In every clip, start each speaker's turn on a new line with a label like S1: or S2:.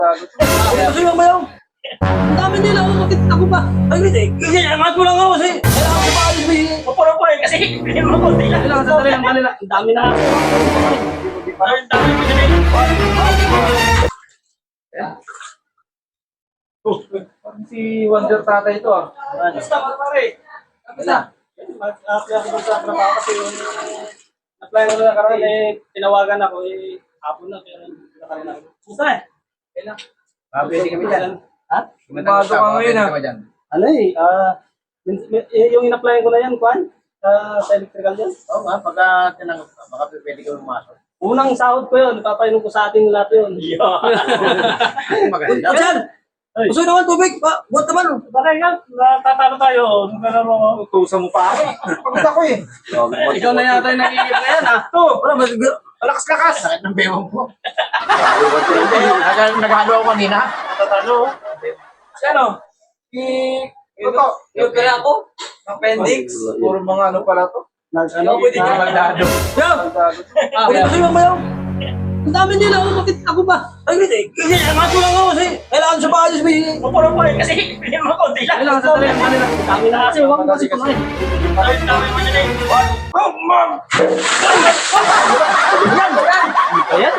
S1: Kasi yung mayaw. Ang dami nila, bakit ako ba? Ay, hindi. Kasi angat mo lang ako kasi. Kailangan ko ba alis ba yung...
S2: Pupuro po eh, kasi hindi mo konti lang.
S1: Kailangan sa talagang kanila. Ang dami na ako.
S2: Ang dami mo dyan eh.
S1: Parang si Wonder Tatay ito ah.
S2: Basta pare.
S1: Basta.
S2: Apply ako sa trabaho kasi yung apply ko na karoon eh, tinawagan ako eh, hapon na, pero nakarin ako. Basta eh. Kailan?
S3: Pwede kami dyan.
S2: Ha?
S1: Kumado ka ngayon ah.
S2: Ano eh, yung in-apply ko na yan, Kwan? Sa electrical dyan.
S3: Oo nga, pagka tinanggap ka, baka pwede ka pumasok.
S2: Unang sahod ko yun, papainom ko sa ating lahat yun.
S3: Maganda.
S1: Saan? Gusto naman tubig? Buat naman.
S2: Bakit nga, natatalo tayo. Pero
S1: Tusa mo pa ako. Pagod ako eh. Ikaw na yata yung nagigit na yan ah. Wala, malakas-lakas.
S3: Sakit ng bewang ko. Naghalo ako kanina.
S2: natatalo.
S1: Ano? Ito. Yung pala ako? Appendix? Puro mga ano pala to?
S2: Ano,
S1: pwede ka magdado. Pwede kasi mamayaw. Ang dami nila, bakit ako ba? Ay, hindi. Kasi angat mo lang ako kasi. Kailangan sa bahay sa may...
S2: Pupuro po eh, kasi hindi mo konti lang.
S1: Kailangan sa talagang kanila.
S2: Ang dami na kasi, huwag mo kasi kumain. Ang dami mo dyan eh.
S1: Oh, ma'am!
S2: Ayan.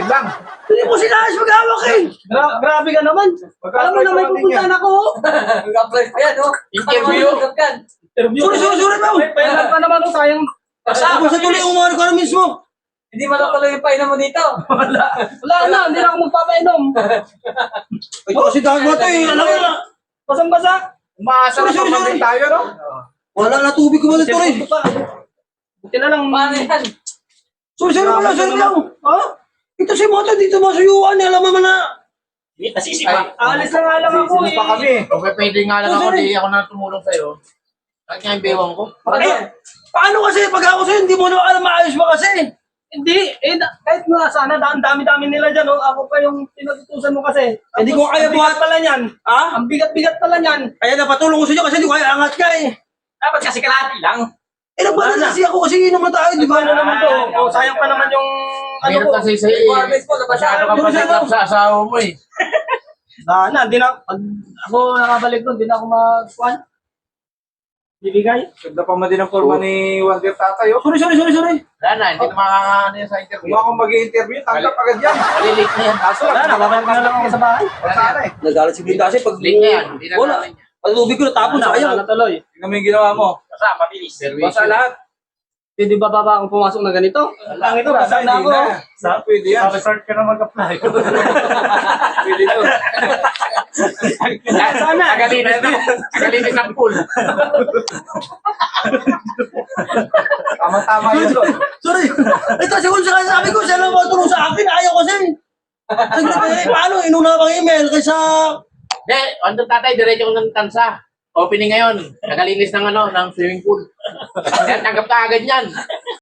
S3: lang.
S1: Hindi mo sinayos mag-hawak eh!
S2: Grabe ka naman.
S1: Alam mo na may pupuntahan ako. Mag-apply pa yan, oh.
S3: Interview.
S2: Interview.
S1: Sorry, ma'am.
S2: Pailan pa naman kung sayang.
S1: Ako sa tuloy umano ka na mismo.
S4: Hindi matutuloy yung painom mo dito.
S2: Wala na, hindi na ako magpapainom.
S1: Ito kasi gagawa to eh. Alam mo na.
S2: Basang-basa.
S3: Umaasa na
S1: Sorry.
S3: din tayo, no?
S1: Wala na tubig ko ba ito rin?
S2: Buti na lang.
S4: Paano yan?
S1: Sorry lang. Ha? Ito si Moto dito masuyuan. Alam mo na.
S2: Hindi, nasisipa. Alis na nga lang ako eh.
S3: pa kami. Kung pwede nga lang ako, di ako na tumulong sa'yo. Kahit nga yung bewang ko.
S1: Paano kasi pag ako sa'yo, hindi mo na alam maayos ba kasi?
S2: Hindi, kahit nga sana, ang dami-dami nila dyan, oh. Ako pa yung pinatutusan mo kasi.
S1: Hindi ko kaya
S2: Ang bigat
S1: buhat.
S2: pala niyan.
S1: Ha?
S2: Ang bigat-bigat pala niyan.
S1: Kaya napatulong ko sa inyo kasi hindi ko kaya angat ka eh.
S2: Dapat kasi kalahati lang.
S1: Nagbalan kasi ako kasi inom na tayo, di ba?
S2: Ano naman to? O, sayang pa naman yung, ano
S3: Mahirap
S2: ko.
S3: kasi sa'yo.
S4: Requirements mo,
S3: Masyado ka pa set up sa asawa mo eh.
S2: Sana, di na, pag ako nakabalik doon, di na ako mag-kuhan. Bibigay.
S5: Ganda pa man din ang forma ni Wonder Tatay. Oh.
S1: Sorry.
S3: Wala na, hindi na makakaano yan sa interview.
S5: Kung ako mag-i-interview, tanggap agad yan.
S3: Malilate na yan. Kaso
S2: Wala na, babalik na lang ako sa bahay.
S5: Sana eh.
S1: Nagalit si Blinda kasi pag
S3: late na yan. Hindi na
S1: wala.
S3: namin yan.
S1: Pag tubig ko natapon,
S2: Wala
S1: sayang.
S2: na tuloy.
S5: Tingnan mo yung ginawa mo.
S2: Basta, mabilis.
S5: Basta lahat.
S2: Hindi ba baba akong pumasok na ganito? Ang ito, basta na ako.
S5: Sa pwede yan.
S2: Start ka na mag-apply.
S5: Pwede to.
S2: Sana.
S3: Agalinis ng pool.
S5: Tama-tama yun doon.
S1: Sorry. Ito si Kun sabi ko, siya lang matulong sa akin, ayaw kasi. Sabi ko, paano? Inuna pang email kaysa...
S3: Hindi, Wonder Tatay, diretso ko ng tansa. Opening ngayon. Nagalinis ng ng swimming pool. Kaya tanggap ka agad yan.